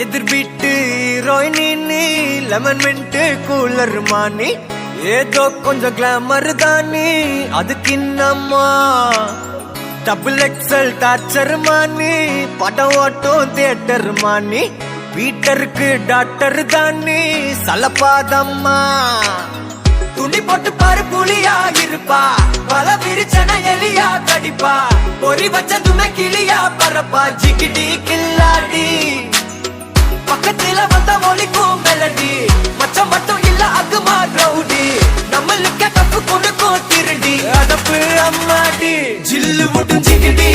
எதிர் வீட்டு ஹீரோயினி லெமன் மின்ட் கூலர் மானி ஏதோ கொஞ்சம் கிளாமர் தானி அதுக்கு இன்னம்மா டபுள் எக்ஸல் டார்ச்சர் மானி படம் ஓட்டும் தியேட்டர் மானி வீட்டருக்கு டாக்டர் தானி சலப்பாதம்மா துணி போட்டு பாரு புலியா இருப்பா பல விரிச்சன எலியா கடிப்பா பொறி வச்சதுமே கிளியா பரப்பா ஜிகிடி கில்லாடி பக்கத்துல வந்த ஒலிக்கும் மெலடி மச்சம் மட்டும் இல்ல அகுமா ரவுடி நம்மளுக்கு தப்பு கொடுக்கும் திருடி அதப்பு அம்மாடி ஜில்லு விட்டும் ஜிகிடி